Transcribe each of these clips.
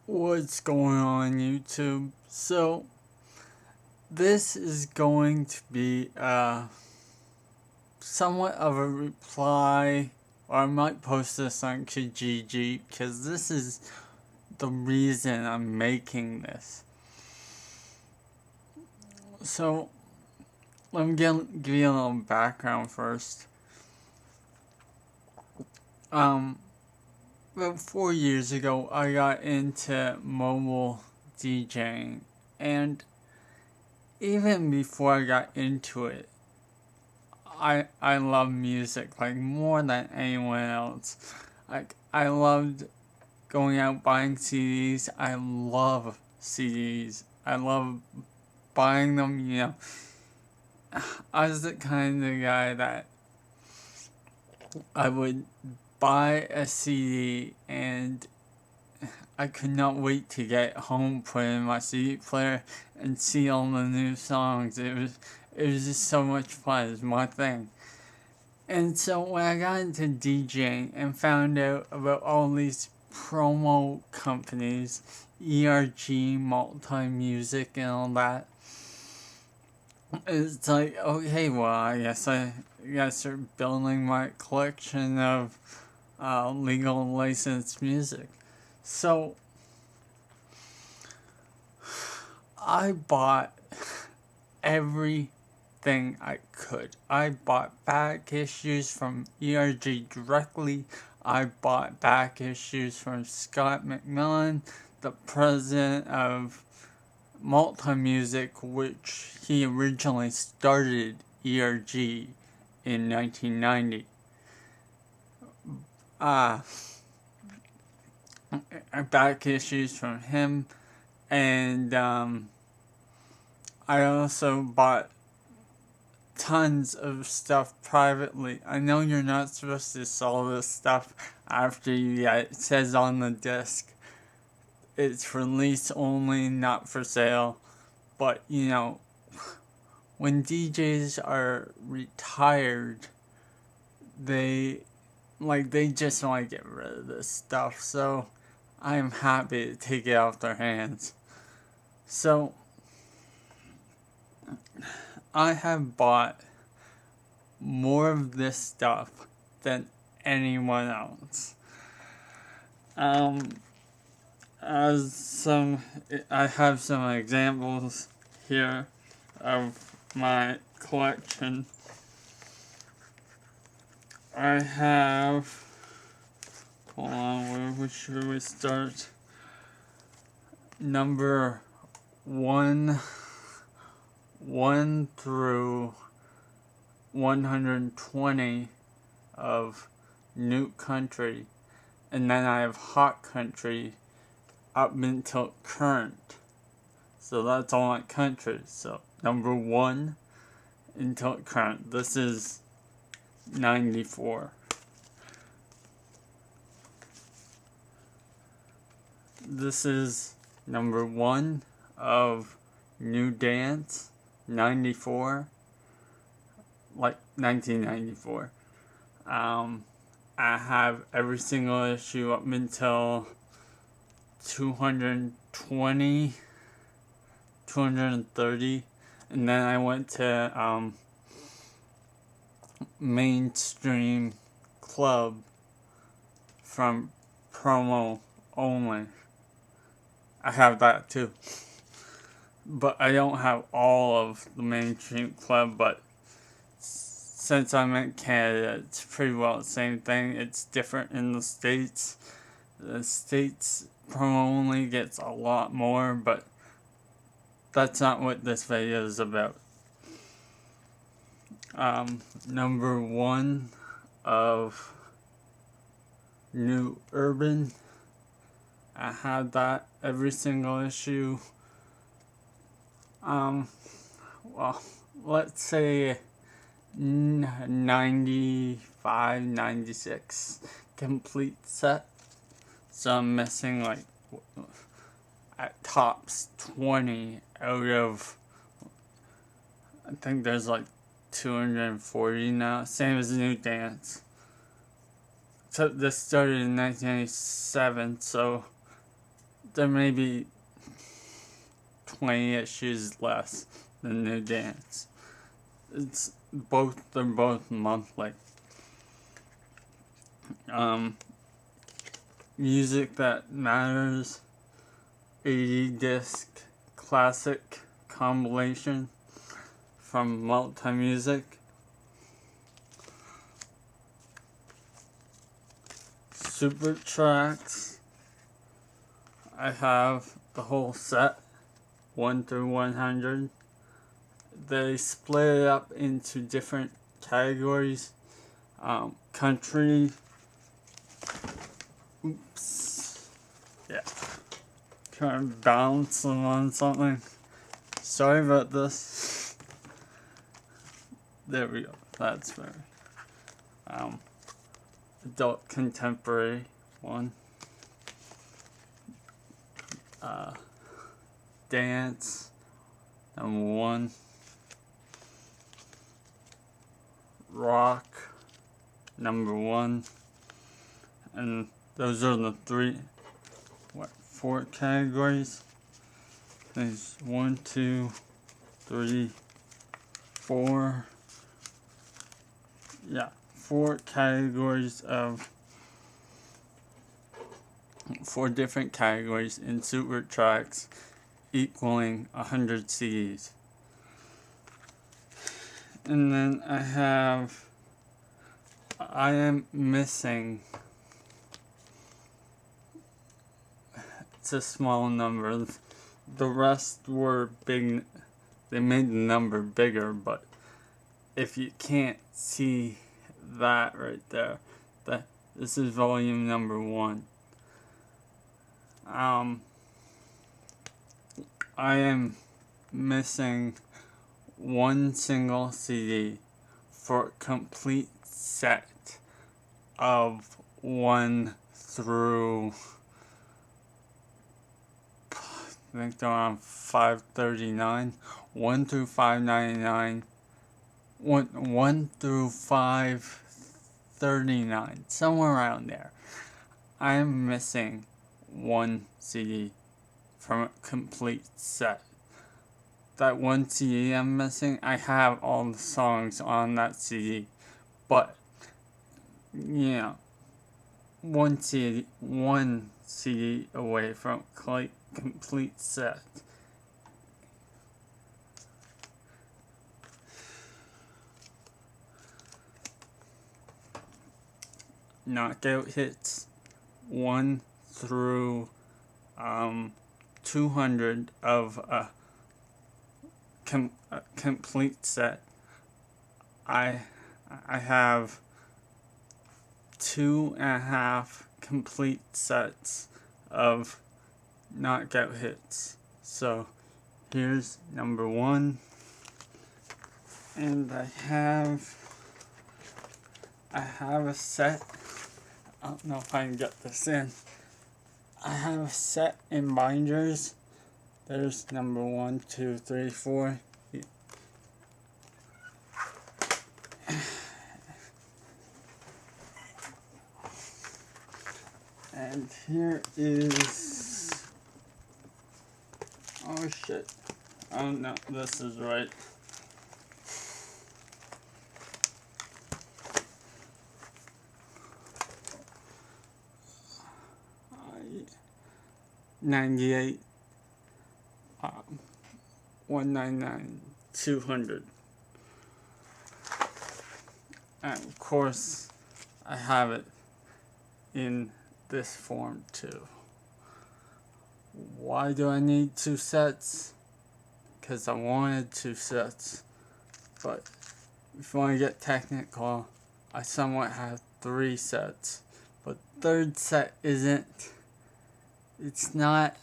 What's going on YouTube? So this is going to be somewhat of a reply, or I might post this on Kijiji because this is the reason I'm making this. So let me give you a little background first. About 4 years ago, I got into mobile DJing, and even before I got into it, I love music like more than anyone else. Like I loved going out buying CDs. I love CDs. I love buying them. I was the kind of guy that I would buy a CD and I could not wait to get home, put in my CD player, and see all the new songs. It was just so much fun. It was my thing. And so when I got into DJing and found out about all these promo companies, ERG, Multi Music, and all that, it's like, okay, well, I guess I gotta start building my collection of legal licensed music. So I bought everything I could. I bought back issues from ERG directly. I bought back issues from Scott McMillan, the president of Multi Music, which he originally started ERG in 1990. Back issues from him, and I also bought tons of stuff privately. I know you're not supposed to sell this stuff after you get it. It says on the disc it's for lease only, not for sale. But when DJs are retired, they just want to get rid of this stuff. So I am happy to take it off their hands. So I have bought more of this stuff than anyone else. I have some examples here of my collection. I have, hold on, where should we start? Number 1 through 120 of New Country, and then I have Hot Country up until current. So that's all at country. So number 1 until current. This is 94. This is number 1 of New Dance, 94, like 1994. I have every single issue up until 220, 230, and then I went to Mainstream Club from promo only. I have that too. But I don't have all of the Mainstream Club, but since I'm in Canada, it's pretty well the same thing. It's different in the States. The States promo only gets a lot more, but that's not what this video is about. Number 1 of New Urban. I had that every single issue. Well, let's say 95, 96 complete set. So I'm missing like at tops 20 out of, I think there's like 240 now. Same as New Dance. So this started in 1997, so there may be 20 issues less than New Dance. They're both monthly. Music That Matters, 80 disc classic compilation from Multimusic. Super Tracks, I have the whole set, 1 through 100. They split it up into different categories. Country. Oops. Yeah. Kind of bouncing on something. Sorry about this. There we go. That's better. Adult Contemporary one. Dance, number 1. Rock, number 1. And those are the 4 categories. There's 1, 2, 3, 4. Yeah, 4 categories of 4 different categories in Super Tracks, equaling 100 CDs. And then I am missing, it's a small number. The rest were big, they made the number bigger, but if you can't see that right there, this is volume number 1. I am missing 1 single CD for a complete set of 1 through, I think they're on 539, 1 through 599, 1 through 539, somewhere around there. I am missing 1 CD from a complete set. That 1 CD I'm missing, I have all the songs on that CD, but, 1 CD away from complete set. Knockout Hits 1 through 200 of a complete set. I have 2.5 complete sets of knockout hits. So here's number 1, and I have a set. I don't know if I can get this in. I have a set in binders. There's number 1, 2, 3, 4. And here is, oh shit, oh no, this is right. 98, 199, 200. And of course, I have it in this form too. Why do I need 2 sets? Because I wanted 2 sets. But if you want to get technical, I somewhat have 3 sets. But 3rd set isn't, it's not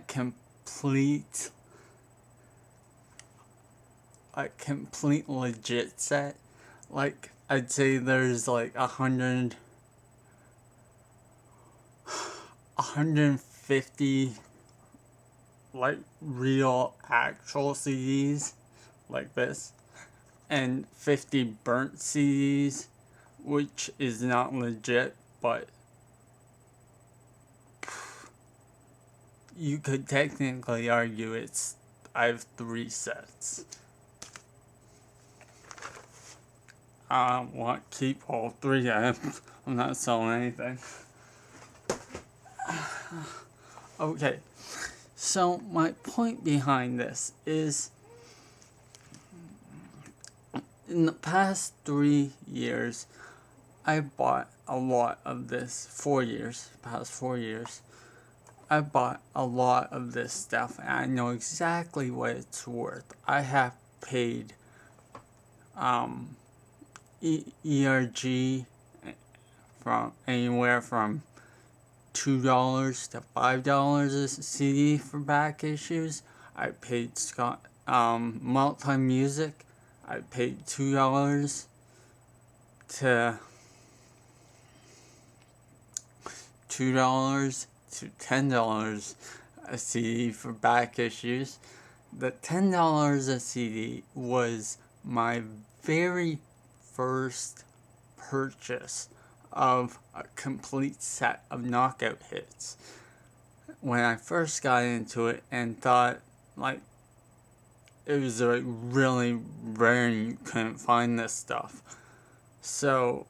complete, a complete legit set. Like, I'd say there's like 150 like real actual CDs like this, and 50 burnt CDs, which is not legit, but you could technically argue I have 3 sets. I want to keep all 3 of them. I'm not selling anything. Okay, so my point behind this is, in the past 3 years, I bought a lot of this. 4 years, past 4 years, I bought a lot of this stuff, and I know exactly what it's worth. I have paid ERG from anywhere from $2 to $5 a CD for back issues. I paid Multi Music. I paid $2 to $10 a CD for back issues. The $10 a CD was my very first purchase of a complete set of knockout hits. When I first got into it and thought, like, it was like really rare and you couldn't find this stuff. So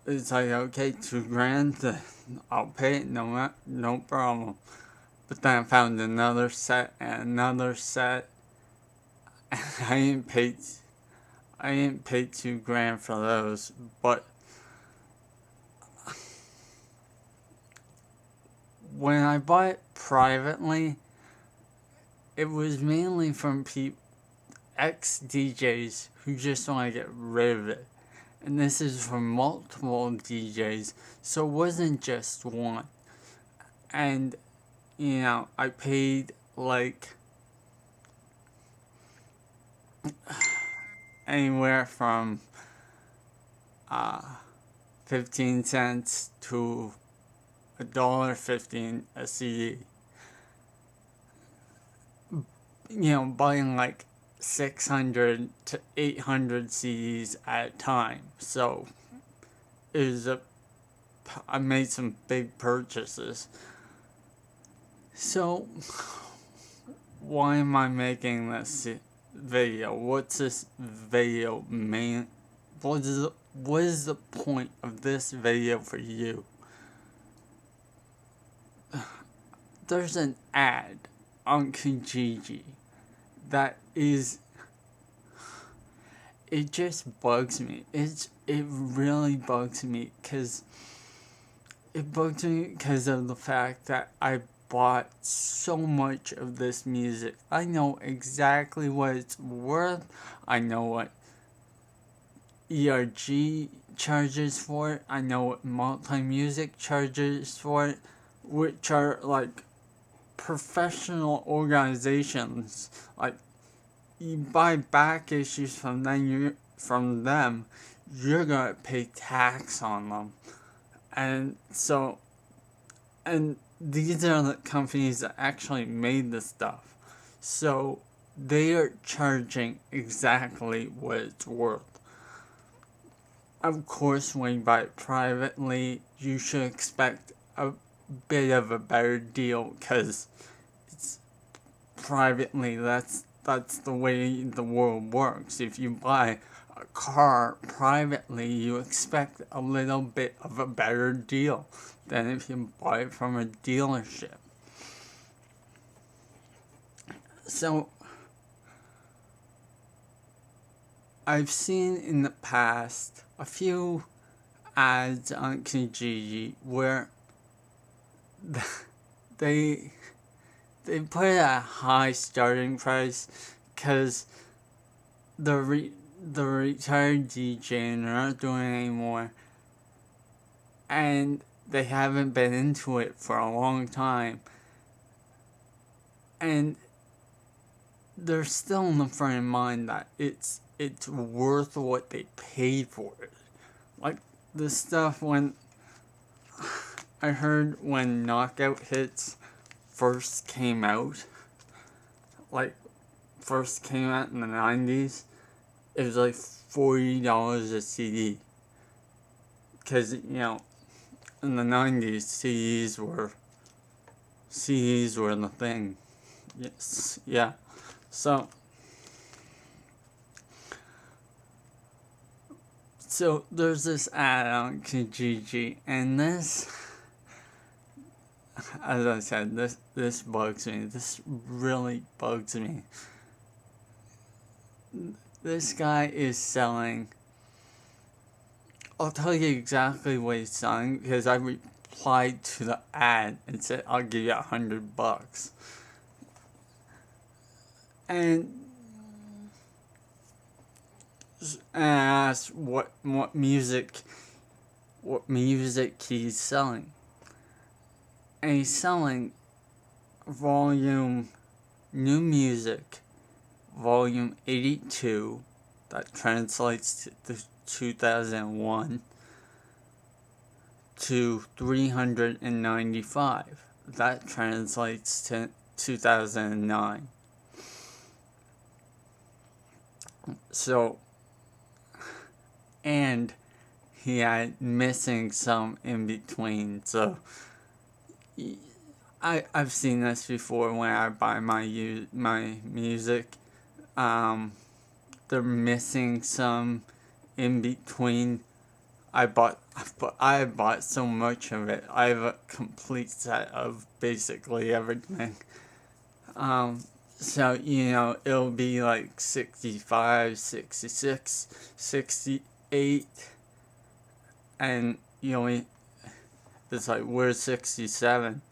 it's like, okay, $2,000, I'll pay it, no problem. But then I found another set and another set. I didn't pay $2,000 for those, but when I bought it privately, it was mainly from ex-DJs who just want to get rid of it. And this is from multiple DJs, so it wasn't just one. And, you know, I paid like anywhere from 15 cents to $1.15 a CD. You know, buying like 600 to 800 CDs at a time. So I made some big purchases. So why am I making this video? What's this video what is the point of this video for you? There's an ad on Kijiji that is, it just bugs me. It really bugs me because of the fact that I bought so much of this music. I know exactly what it's worth. I know what ERG charges for it. I know what Multi Music charges for it, which are like professional organizations. Like, you buy back issues from them, you're gonna pay tax on them. And these are the companies that actually made the stuff. So they are charging exactly what it's worth. Of course, when you buy it privately, you should expect a bit of a better deal because it's privately. That's the way the world works. If you buy a car privately, you expect a little bit of a better deal than if you buy it from a dealership. So I've seen in the past a few ads on Kijiji where they put a high starting price because the retired DJ and they're not doing it anymore, and they haven't been into it for a long time, and they're still in the frame of mind that it's worth what they paid for it. Like the stuff when I heard when Knockout Hits first came out in the 90s, it was like $40 a CD. Because, you know, in the 90s, CDs were CDs were the thing. Yes, yeah. So there's this ad on Kijiji, and this, as I said, this bugs me. This really bugs me. This guy is selling. I'll tell you exactly what he's selling because I replied to the ad and said I'll give you $100. And I asked what music he's selling. And he's selling volume New Music, volume 82, that translates to 2001, to 395. That translates to 2009. So, and he had missing some in between. So, I've seen this before when I buy my music. They're missing some in between. I bought so much of it. I have a complete set of basically everything. So, it'll be like 65, 66, 68, and, it's like, where's 67?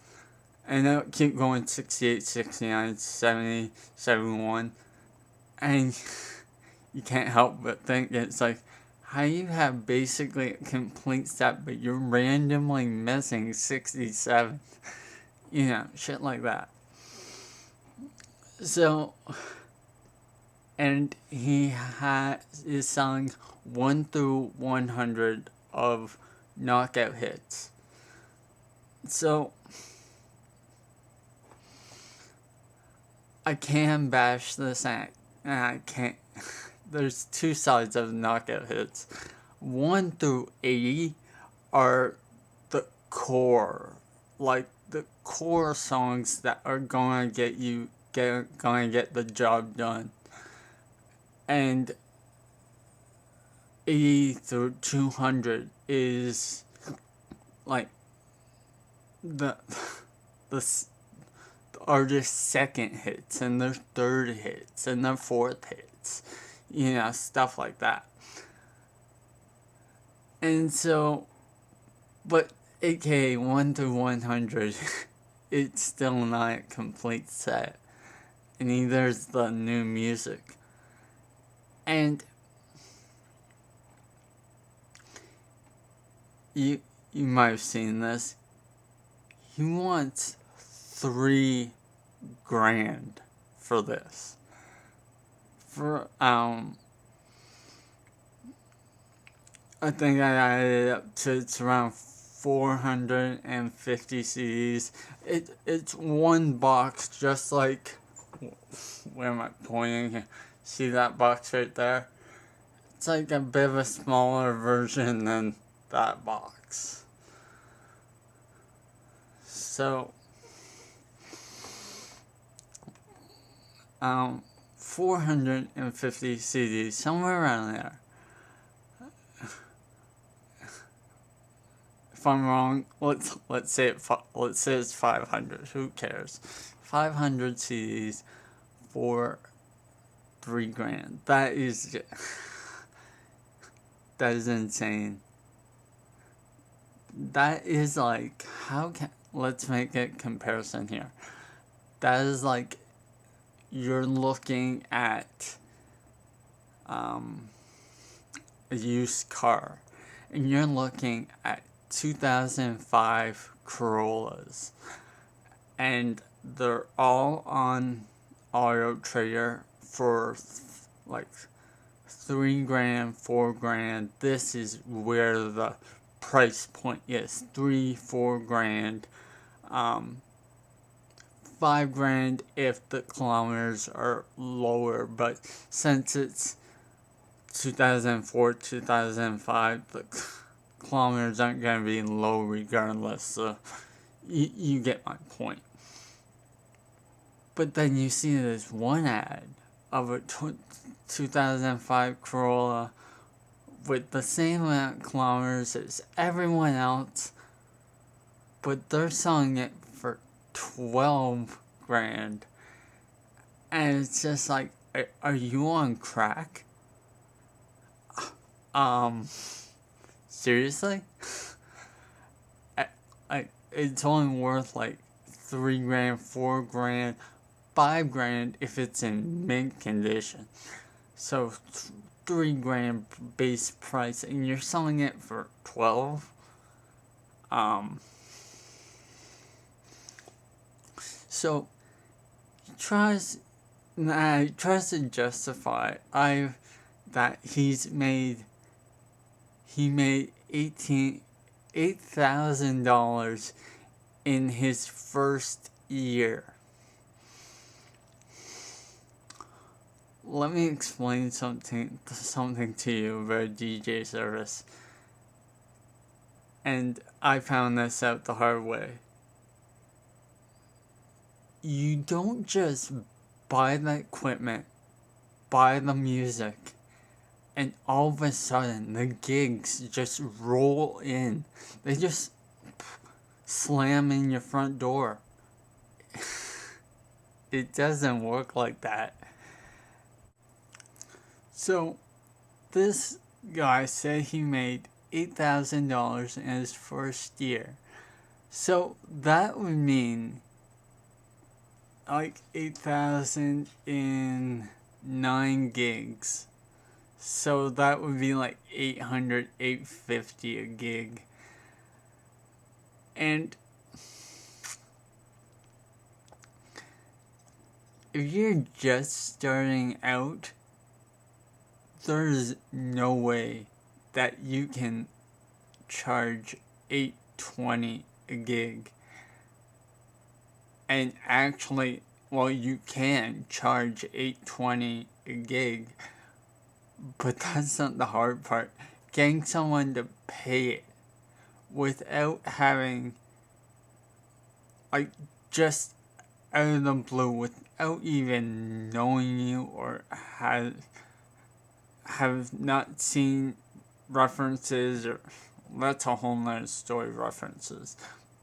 And it'll keep going 68, 69, 70, 71, and you can't help but think it's like, how you have basically a complete set, but you're randomly missing 67? Shit like that. So, and he is selling 1 through 100 of knockout hits. So, I can bash this act, and I can't. There's two sides of knockout hits. 1 through 80 are the core, like the core songs that are gonna get the job done. And 80 through 200 is like the artist's second hits and their third hits and their fourth hits, stuff like that. And so, but aka 1 through 100, it's still not a complete set. And neither is the New Music. And you might have seen this. He wants $3,000 for this. I think I added it up to it's around 450 CDs. It's one box, just like, where am I pointing here? See that box right there? It's like a bit of a smaller version than that box. So, 450 CDs, somewhere around there. If I'm wrong, let's say it's 500. Who cares? 500 CDs for $3,000. That is insane. That is like, let's make a comparison here. That is like, you're looking at a used car, and you're looking at 2005 Corollas, and they're all on Auto Trader for like $3,000, $4,000. This is where the price point is. $3,000, $4,000. $5,000 if the kilometers are lower, but since it's 2004, 2005, the kilometers aren't going to be low regardless, so you get my point. But then you see this one ad of a 2005 Corolla with the same amount of kilometers as everyone else, but they're selling it for 12 grand. And it's just like, are you on crack? Seriously? It's only worth like 3 grand, 4 grand, 5 grand if it's in mint condition. So 3 grand base price, and you're selling it for 12. So he tries to justify that he made $8,000 in his first year. Let me explain something to you about DJ service. And I found this out the hard way. You don't just buy the equipment, buy the music, and all of a sudden the gigs just roll in. They just slam in your front door. It doesn't work like that. So, this guy said he made $8,000 in his first year. So, that would mean like 8,000 in 9 gigs. So that would be like 800, 850 a gig. And if you're just starting out, there's no way that you can charge $820 a gig. And actually, well, you can charge $820 a gig, but that's not the hard part. Getting someone to pay it without having, like, just out of the blue, without even knowing you or have not seen references, or that's a whole nother story, references,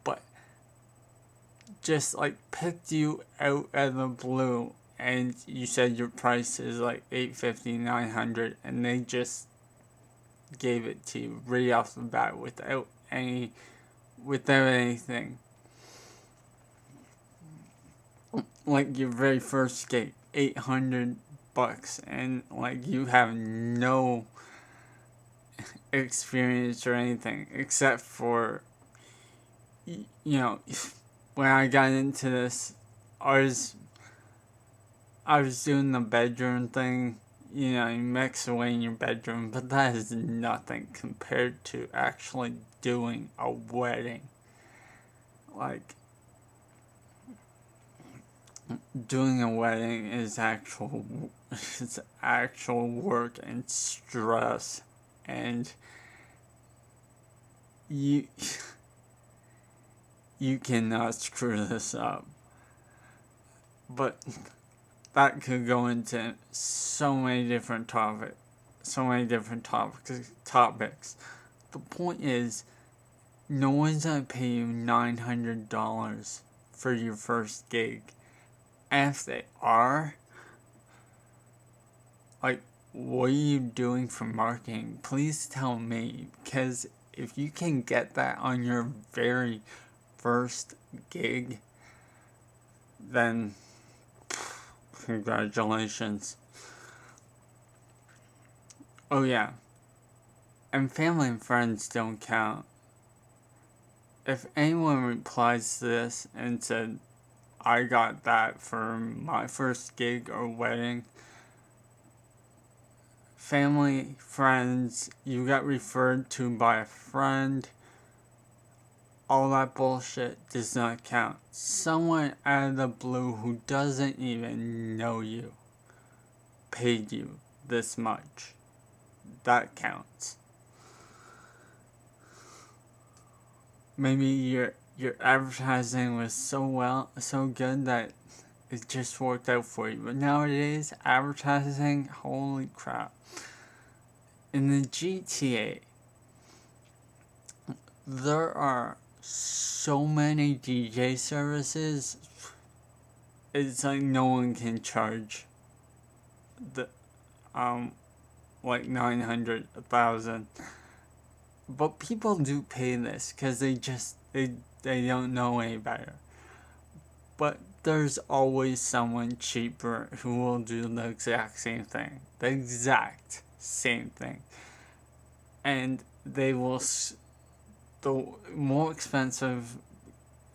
but just like picked you out of the blue, and you said your price is like $850, $900, and they just gave it to you right off the bat without anything. Like your very first gig, $800, and like you have no experience or anything except for, you know, when I got into this, I was doing the bedroom thing. You know, you mix away in your bedroom, but that is nothing compared to actually doing a wedding. Like, doing a wedding is actual work and stress, and you cannot screw this up. But that could go into so many different topics. The point is, no one's gonna pay you $900 for your first gig. And if they are, like, what are you doing for marketing? Please tell me, because if you can get that on your very first gig, then congratulations. Oh yeah, and family and friends don't count. If anyone replies to this and said, I got that for my first gig or wedding, family, friends, you got referred to by a friend, all that bullshit does not count. Someone out of the blue who doesn't even know you paid you this much. That counts. Maybe your advertising was so good that it just worked out for you. But nowadays, advertising, holy crap. In the GTA, there are so many DJ services, it's like no one can charge the like 900, 1,000. But people do pay this because they don't know any better. But there's always someone cheaper who will do the exact same thing. The exact same thing. And they will, the more expensive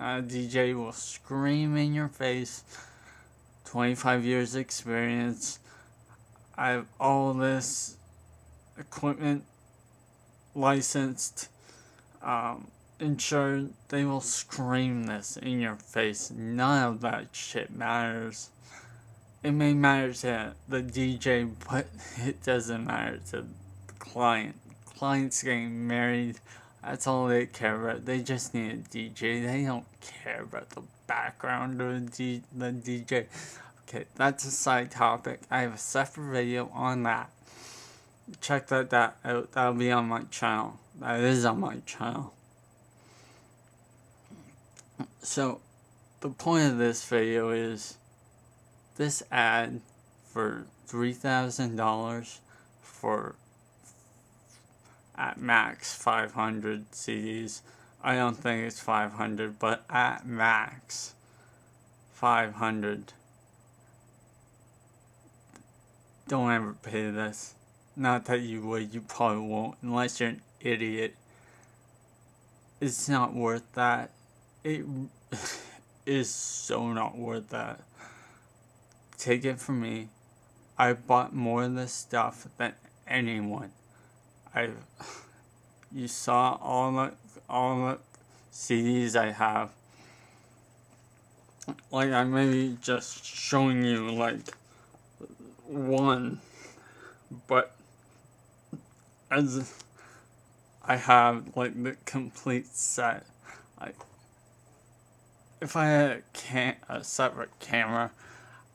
DJ will scream in your face, 25 years experience, I have all this equipment licensed, insured. They will scream this in your face. None of that shit matters. It may matter to the DJ, but it doesn't matter to the client. Client's getting married. That's all they care about. They just need a DJ. They don't care about the background of the DJ. Okay, that's a side topic. I have a separate video on that. Check that out. That'll be on my channel. That is on my channel. So, the point of this video is this ad for $3,000 for at max 500 CDs. I don't think it's 500, but at max 500. Don't ever pay this. Not that you would, you probably won't, unless you're an idiot. It's not worth that. It is so not worth that. Take it from me. I bought more of this stuff than anyone. You saw all the CDs I have. Like, I may be just showing you like one, but as I have like the complete set. If I had a separate camera,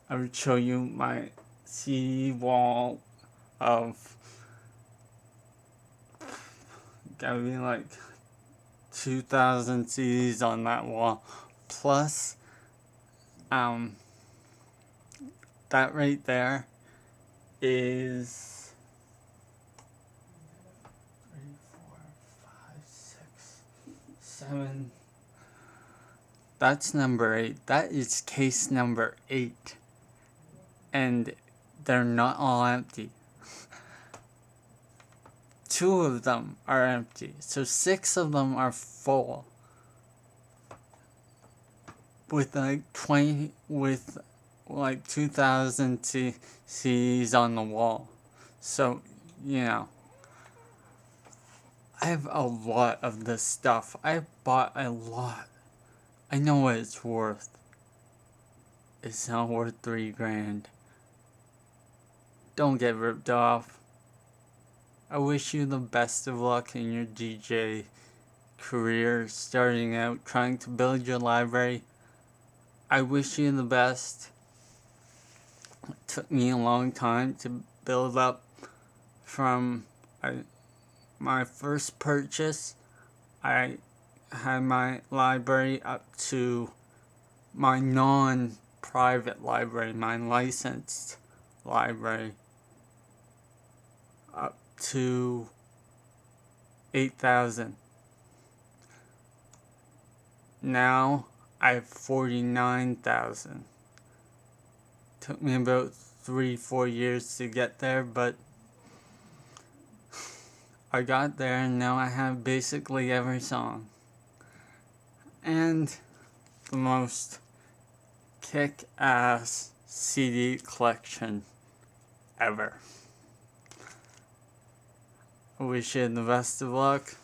I would show you my CD wall of gotta be like 2,000 CDs on that wall, plus that right there is 3, 4, 5, 6, 7. That's number 8. That is case number 8. And they're not all empty. 2 of them are empty. So 6 of them are full. With like 2,000 CDs on the wall. So, you know, I have a lot of this stuff. I bought a lot. I know what it's worth. It's not worth $3,000. Don't get ripped off. I wish you the best of luck in your DJ career, starting out, trying to build your library. I wish you the best. It took me a long time to build up from my first purchase. I had my library up to my non-private library, my licensed library, up to 8,000. Now I have 49,000. Took me about 3-4 years to get there, but I got there, and now I have basically every song. And the most kick-ass CD collection ever. I wish you the best of luck.